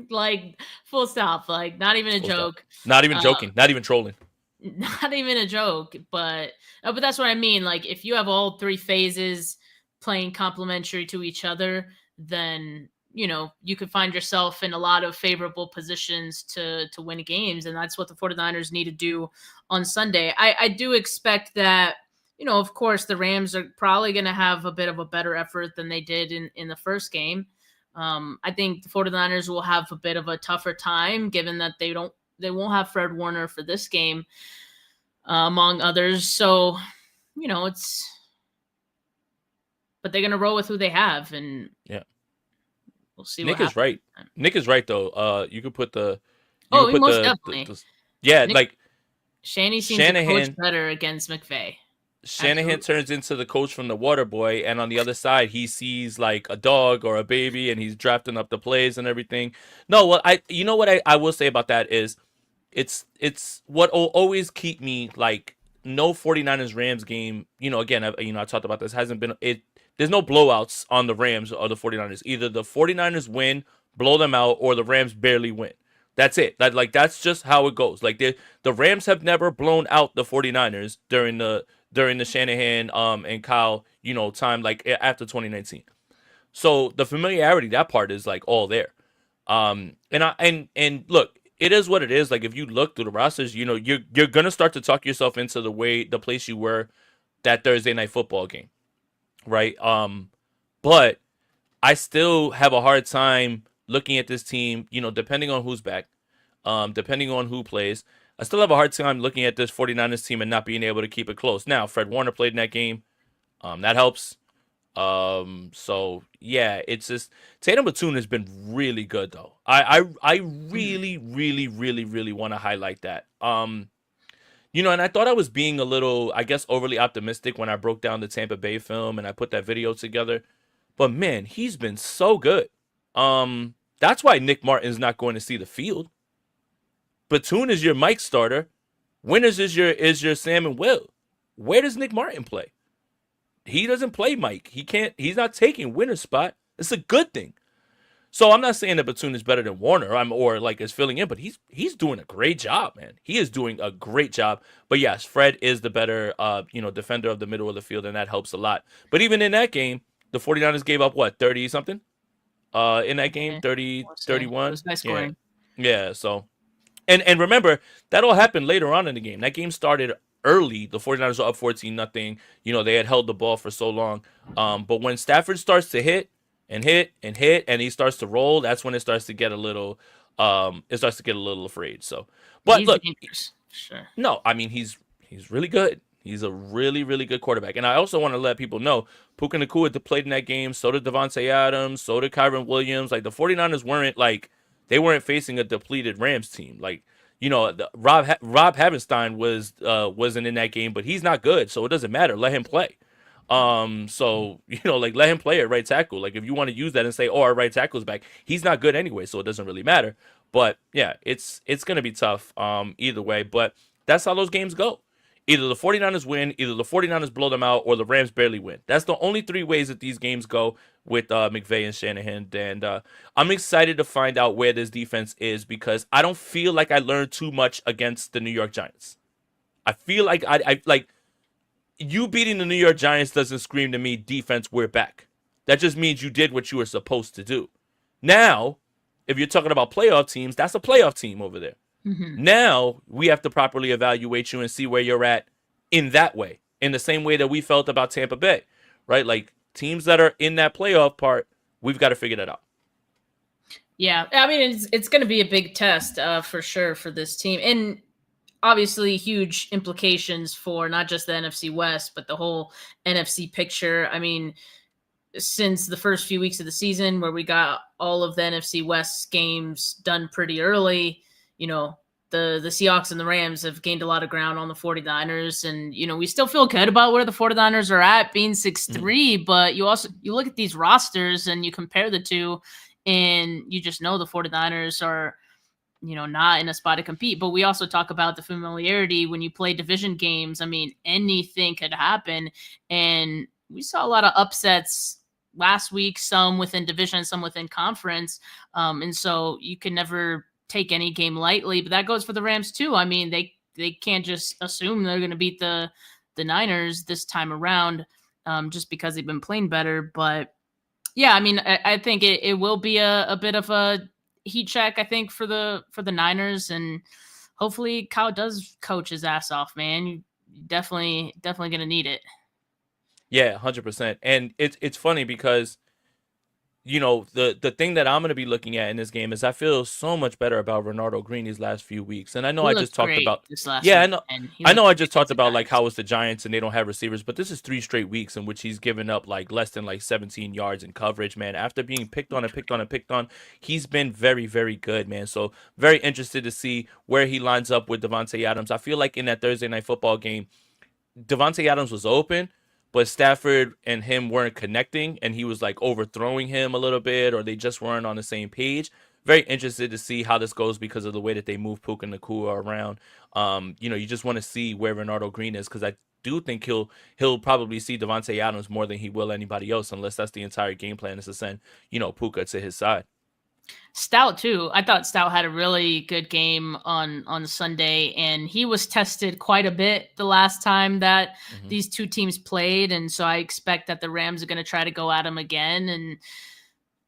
Like, full stop. Like, not even a joke. Not even joking. Not even trolling. Not even a joke, but that's what I mean. Like, if you have all three phases playing complementary to each other, then you could find yourself in a lot of favorable positions to win games, and that's what the 49ers need to do on Sunday. I do expect that, of course, the Rams are probably going to have a bit of a better effort than they did in the first game. I think the 49ers will have a bit of a tougher time, given that they won't have Fred Warner for this game, among others. So, but they're going to roll with who they have, and yeah, we'll see. Nick is right. Nick is right, though. You could put the. Most definitely. Like Shanahan seems to coach better against McVay. Shanahan turns into the coach from The Waterboy, and on the other side, he sees like a dog or a baby, and he's drafting up the plays and everything. No, what I will say about that is, it's what will always keep me like no 49ers Rams game. Again, I talked about this. Hasn't been it. There's no blowouts on the Rams or the 49ers. Either the 49ers win, blow them out, or the Rams barely win. That's it. That's just how it goes. Like, the Rams have never blown out the 49ers during the Shanahan and Kyle, time, like after 2019. So the familiarity, that part is like all there. And look, it is what it is. Like, if you look through the rosters, you're gonna start to talk yourself into the place you were that Thursday night football game. Right. But I still have a hard time looking at this team, depending on who's back, depending on who plays. I still have a hard time looking at this 49ers team and not being able to keep it close. Now, Fred Warner played in that game. That helps. So yeah, it's just Tatum Batoon has been really good, though. I really, really, really, really want to highlight that. And I thought I was being a little, I guess, overly optimistic when I broke down the Tampa Bay film and I put that video together. But man, he's been so good. That's why Nick Martin's not going to see the field. Batoon is your Mike starter. Winters is your Sam and Will. Where does Nick Martin play? He doesn't play Mike. He's not taking Winter's spot. It's a good thing. So I'm not saying that Batoon is better than Warner or like is filling in, but he's doing a great job, man. He is doing a great job. But yes, Fred is the better defender of the middle of the field, and that helps a lot. But even in that game, the 49ers gave up 30 something? In that game, 30, 31. It was nice scoring. Yeah, so and remember, that all happened later on in the game. That game started early. The 49ers were up 14-0. They had held the ball for so long. But when Stafford starts to hit and hit and hit, and he starts to roll, that's when it starts to get a little afraid. So, but he's look, dangerous. Sure. No, I mean he's really good. He's a really, really good quarterback. And I also want to let people know, Puka Nacua played in that game. So did Devontae Adams. So did Kyren Williams. Like, the 49ers weren't facing a depleted Rams team. Like, Rob Havenstein wasn't in that game, but he's not good, so it doesn't matter. Let him play. So, let him play at right tackle. Like, if you want to use that and say, oh, our right tackle's back, he's not good anyway, so it doesn't really matter. But yeah, it's going to be tough either way, but that's how those games go. Either the 49ers win, either the 49ers blow them out, or the Rams barely win. That's the only three ways that these games go with McVay and Shanahan. And I'm excited to find out where this defense is, because I don't feel like I learned too much against the New York Giants. I feel like I like you beating the New York Giants doesn't scream to me defense, we're back. That just means you did what you were supposed to do. Now, if you're talking about playoff teams, that's a playoff team over there. Mm-hmm. Now we have to properly evaluate you and see where you're at in that way, in the same way that we felt about Tampa Bay, right? Like teams that are in that playoff part, we've got to figure that out. Yeah, I mean it's going to be a big test for sure for this team, and obviously huge implications for not just the NFC West but the whole NFC picture. I mean, since the first few weeks of the season where we got all of the NFC West games done pretty early, you know, the Seahawks and the Rams have gained a lot of ground on the 49ers. And, you know, we still feel good about where the 49ers are at being 6-3, but you look at these rosters and you compare the two and you just know the 49ers are, you know, not in a spot to compete. But we also talk about the familiarity when you play division games. I mean, anything could happen. And we saw a lot of upsets last week, some within division, some within conference. And so you can never take any game lightly, but that goes for the Rams too. I mean, they can't just assume they're going to beat the Niners this time around just because they've been playing better. But yeah, I mean, I think it will be a bit of a heat check, I think, for the Niners, and hopefully Kyle does coach his ass off, man. You definitely going to need it. Yeah, 100%. And it's funny because, you know, the thing that I'm going to be looking at in this game is I feel so much better about Renardo Green these last few weeks. And I know I just talked about I just talked about like how it's the Giants and they don't have receivers, but this is 3 straight weeks in which he's given up like less than like 17 yards in coverage, man. After being picked on, he's been very, very good, man. So very interested to see where he lines up with Davante Adams. I feel like in that Thursday Night Football game, Davante Adams was open, but Stafford and him weren't connecting, and he was like overthrowing him a little bit, or they just weren't on the same page. Very interested to see how this goes because of the way that they move Puka Nacua around. You know, you just want to see where Renardo Green is, because I do think he'll probably see Davante Adams more than he will anybody else, unless that's the entire game plan is to send, you know, Puka to his side. Stout too. I thought Stout had a really good game on Sunday, and he was tested quite a bit the last time that these two teams played, and so I expect that the Rams are going to try to go at him again, and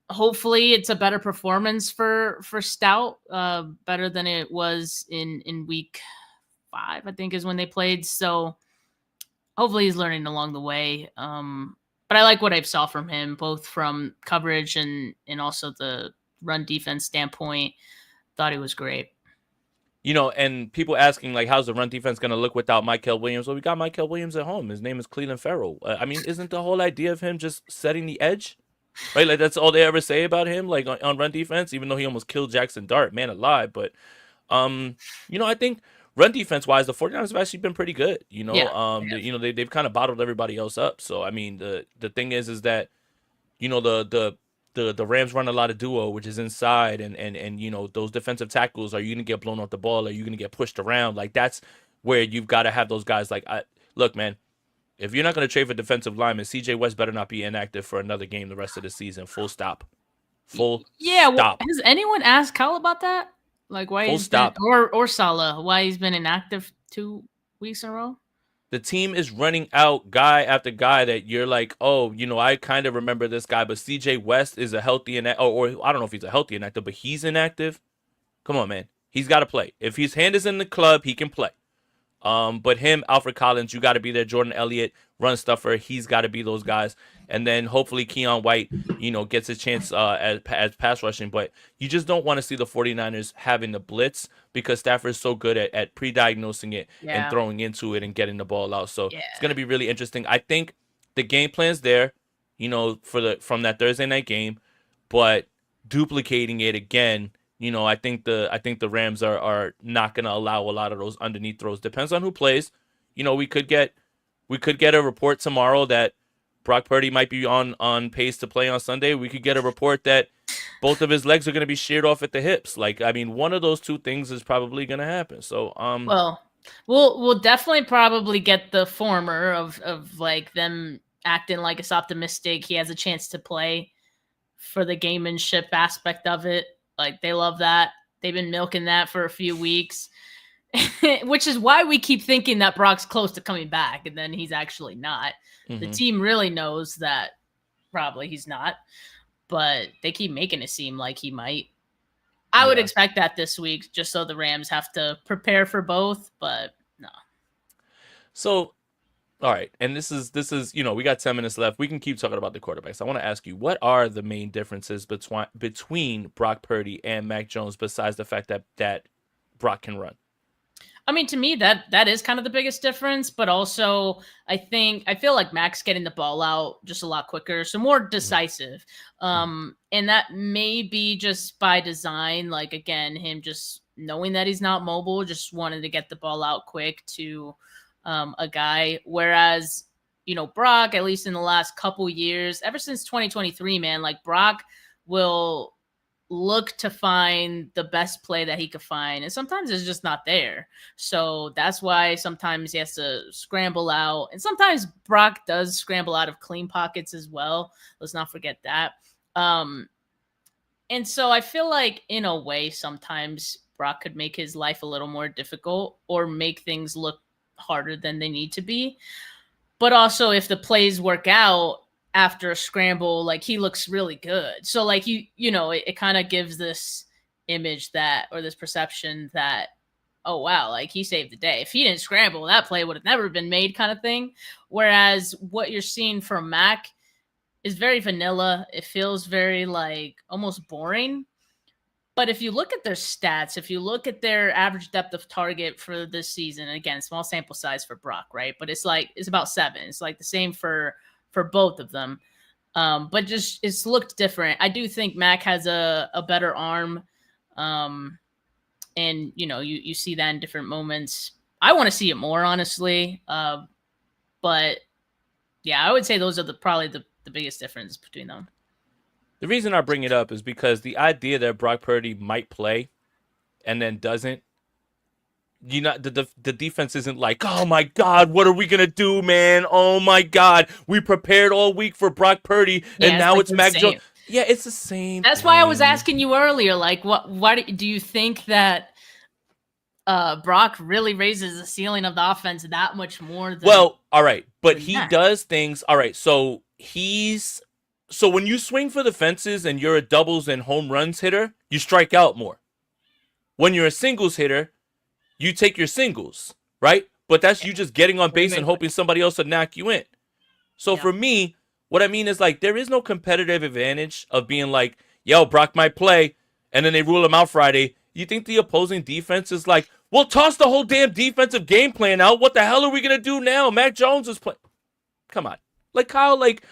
hopefully it's a better performance for Stout, better than it was in week 5, I think is when they played. So hopefully he's learning along the way. But I like what I saw from him, both from coverage and also the run defense standpoint. Thought it was great. You know, and people asking like, how's the run defense going to look without Mykel Williams? Well, we got Mykel Williams at home. His name is Clelin Ferrell. I mean, isn't the whole idea of him just setting the edge? Right? Like that's all they ever say about him, like on run defense, even though he almost killed Jackson Dart, man alive. But you know, I think run defense wise, the 49ers have actually been pretty good. You know, you know, they've kind of bottled everybody else up. So I mean, the thing is that, you know, the Rams run a lot of duo, which is inside, and you know, those defensive tackles, are you gonna get blown off the ball? Are you gonna get pushed around? Like that's where you've got to have those guys. Like, look, man, if you're not gonna trade for defensive linemen, CJ West better not be inactive for another game the rest of the season. Full stop. Stop. Has anyone asked Kyle about that? Like why he's been, or Salah, why he's been inactive 2 weeks in a row? The team is running out guy after guy that you're like, oh, you know, I kind of remember this guy, but CJ West is a healthy or I don't know if he's a healthy inactive, but he's inactive. Come on, man. He's got to play. If his hand is in the club, he can play. But him, Alfred Collins, you got to be there. Jordan Elliott, run stuffer, he's got to be those guys. And then hopefully Keon White, you know, gets a chance as pass rushing. But you just don't want to see the 49ers having the blitz because Stafford's so good at pre-diagnosing it and throwing into it and getting the ball out. So it's going to be really interesting. I think the game plan's there, you know, from that Thursday night game, but duplicating it again, you know, I think the Rams are not going to allow a lot of those underneath throws. Depends on who plays. You know, we could get a report tomorrow that Brock Purdy might be on pace to play on Sunday. We could get a report that both of his legs are going to be sheared off at the hips. Like, I mean, one of those two things is probably going to happen. So, well, we'll definitely probably get the former of like them acting like it's optimistic he has a chance to play for the gamemanship aspect of it. Like they love that. They've been milking that for a few weeks. which is why we keep thinking that Brock's close to coming back, and then he's actually not. The team really knows that probably he's not, but they keep making it seem like he might. I would expect that this week, just so the Rams have to prepare for both, but no. So, all right, and this is we got 10 minutes left. We can keep talking about the quarterbacks. I want to ask you, what are the main differences between Brock Purdy and Mac Jones, besides the fact that Brock can run? I mean, to me, that is kind of the biggest difference, but also I feel like Mac's getting the ball out just a lot quicker, so more decisive. And that may be just by design, like, again, him just knowing that he's not mobile, just wanted to get the ball out quick to a guy. Whereas, Brock, at least in the last couple years, ever since 2023, man, like, Brock will look to find the best play that he could find, and sometimes it's just not there. So that's why sometimes he has to scramble out, and sometimes Brock does scramble out of clean pockets as well. Let's not forget that. And so I feel like, in a way, sometimes Brock could make his life a little more difficult or make things look harder than they need to be. But also, if the plays work out after a scramble, like, he looks really good. So, like, it kind of gives this image or this perception that, oh, wow, like, he saved the day. If he didn't scramble, that play would have never been made, kind of thing. Whereas what you're seeing from Mac is very vanilla. It feels very, like, almost boring. But if you look at their stats, if you look at their average depth of target for this season, again, small sample size for Brock, right? But it's about 7. It's like the same for both of them. But just it's looked different. I do think Mac has a better arm. And you see that in different moments. I want to see it more, honestly. But yeah, I would say those are probably the biggest difference between them. The reason I bring it up is because the idea that Brock Purdy might play and then doesn't, the defense isn't like, oh my God, what are we gonna do, man? Oh my God, we prepared all week for Brock Purdy, and now it's Mac Jones. Yeah, it's the same. That's why I was asking you earlier, like, why do you think that Brock really raises the ceiling of the offense that much more than? Well, all right, but he does things. All right, so when you swing for the fences and you're a doubles and home runs hitter, you strike out more. When you're a singles hitter, you take your singles, right? But that's you just getting on base and hoping somebody else will knock you in. So for me, what I mean is, like, there is no competitive advantage of being like, yo, Brock might play, and then they rule him out Friday. You think the opposing defense is like, well, toss the whole damn defensive game plan out. What the hell are we going to do now? Mac Jones is playing. Come on. Like, Kyle, like,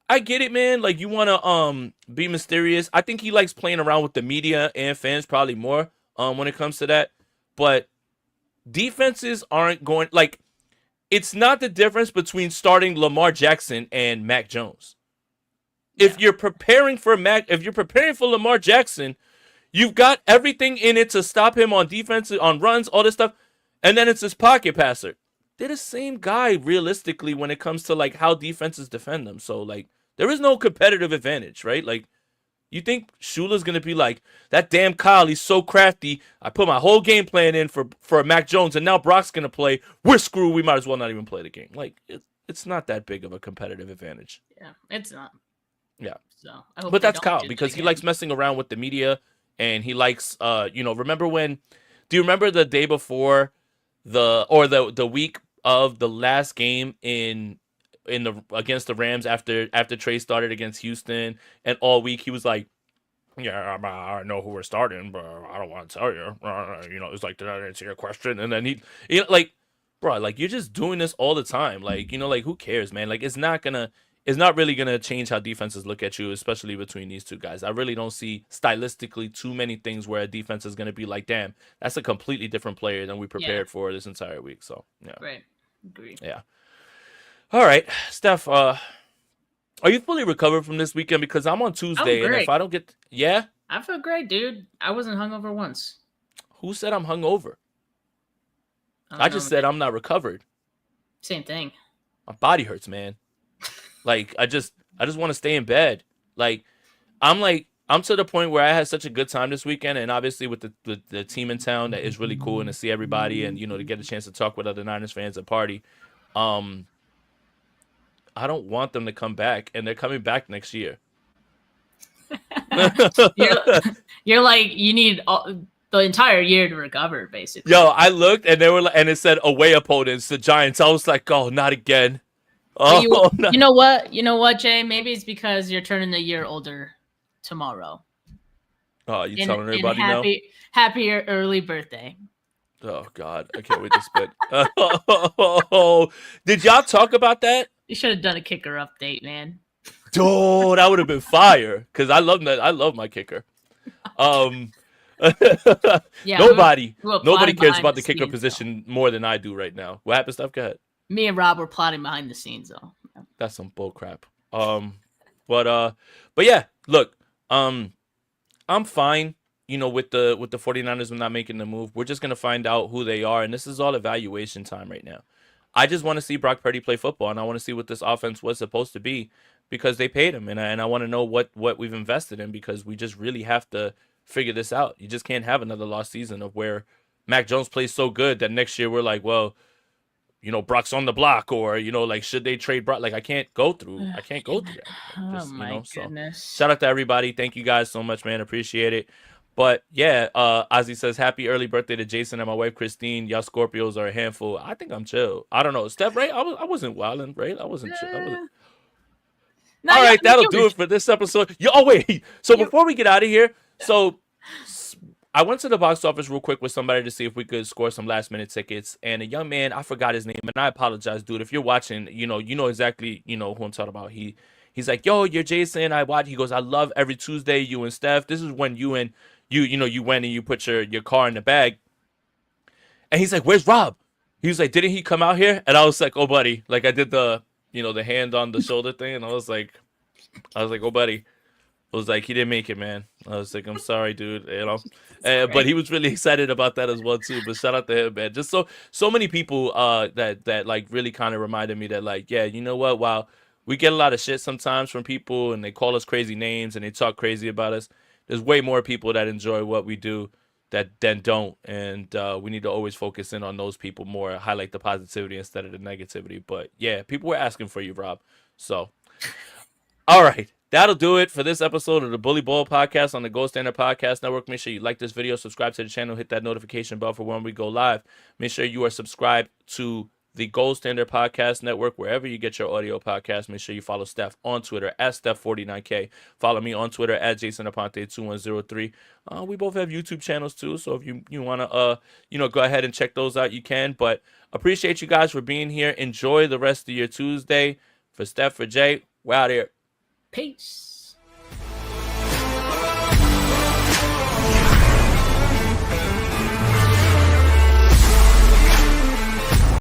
I get it, man. Like, you want to be mysterious. I think he likes playing around with the media and fans probably more when it comes to that. But defenses aren't going, like, it's not the difference between starting Lamar Jackson and Mac Jones. Yeah. If you're preparing for Lamar Jackson, you've got everything in it to stop him on defense, on runs, all this stuff, and then it's his pocket passer. They're the same guy, realistically, when it comes to, like, how defenses defend them. So, like, there is no competitive advantage, right? Like, you think Shula's going to be like, that damn Kyle, he's so crafty. I put my whole game plan in for Mac Jones, and now Brock's going to play. We're screwed. We might as well not even play the game. Like, it's not that big of a competitive advantage. Yeah, it's not. Yeah. So, but that's Kyle, because he likes messing around with the media, and he likes, do you remember the day before the week of the last game against the Rams after Trey started against Houston, and all week he was like, yeah, I know who we're starting, but I don't want to tell you. It's like, did I answer your question? And then he like, bro, like, you're just doing this all the time. Like, like, who cares, man? Like, it's not really gonna change how defenses look at you, especially between these two guys. I really don't see stylistically too many things where a defense is gonna be like, damn, that's a completely different player than we prepared for this entire week. So yeah, right, agree. Yeah. All right, Steph, are you fully recovered from this weekend? Because I'm on Tuesday, and if I don't get... Yeah? I feel great, dude. I wasn't hungover once. Who said I'm hungover? I just said I'm not recovered. Same thing. My body hurts, man. Like, I just want to stay in bed. Like, I'm like, I'm to the point where I had such a good time this weekend, and obviously with the team in town, that is really cool, and to see everybody, and to get a chance to talk with other Niners fans and party. I don't want them to come back, and they're coming back next year. you're like, you need the entire year to recover, basically. Yo, I looked, and they were, and it said away opponents, the Giants. I was like, oh, not again. Oh, you know what, Jay? Maybe it's because you're turning a year older tomorrow. Oh, you telling everybody now? Happy early birthday. Oh God, I can't wait to spit. Oh, did y'all talk about that? You should have done a kicker update, man. Dude, that would have been fire. Cause I love that. I love my kicker. Nobody cares about the kicker position more than I do right now. What happened, Steph? Go ahead. Me and Rob were plotting behind the scenes, though. That's some bull crap. But yeah, look, I'm fine. With the 49ers not making the move. We're just gonna find out who they are, and this is all evaluation time right now. I just want to see Brock Purdy play football, and I want to see what this offense was supposed to be, because they paid him, and I want to know what we've invested in, because we just really have to figure this out. You just can't have another lost season of where Mac Jones plays so good that next year we're like, well, Brock's on the block, or like, should they trade Brock? Like, I can't go through that. Just, my goodness. So, shout out to everybody. Thank you guys so much, man. Appreciate it. But yeah, Ozzy says, happy early birthday to Jason and my wife Christine. Y'all Scorpios are a handful. I think I'm chill. I don't know. Steph, right? I wasn't wilding, right? I wasn't chill. No, all right, that'll do it for this episode. Wait. So before we get out of here, so I went to the box office real quick with somebody to see if we could score some last minute tickets. And a young man, I forgot his name, and I apologize, dude. If you're watching, you know exactly, who I'm talking about. He's like, yo, you're Jason. I watch. He goes, I love every Tuesday, you and Steph. This is when you went and you put your car in the bag. And he's like, where's Rob? He was like, didn't he come out here? And I was like, oh, buddy. Like, I did the hand on the shoulder thing. And I was like, oh, buddy. I was like, he didn't make it, man. I was like, I'm sorry, dude. But he was really excited about that as well, too. But shout out to him, man. Just so many people that like really kind of reminded me that, like, yeah, you know what? While we get a lot of shit sometimes from people and they call us crazy names and they talk crazy about us, there's way more people that enjoy what we do than don't, and we need to always focus in on those people more, highlight the positivity instead of the negativity. But yeah, people were asking for you, Rob. So, all right, that'll do it for this episode of the Bully Ball Podcast on the Gold Standard Podcast Network. Make sure you like this video, subscribe to the channel, hit that notification bell for when we go live. Make sure you are subscribed to the Gold Standard Podcast Network, wherever you get your audio podcast. Make sure you follow Steph on Twitter at Steph49K. Follow me on Twitter at JasonAponte2103. We both have YouTube channels too, so if you want to go ahead and check those out, you can. But appreciate you guys for being here. Enjoy the rest of your Tuesday. For Steph, for Jay, we're out here. Peace.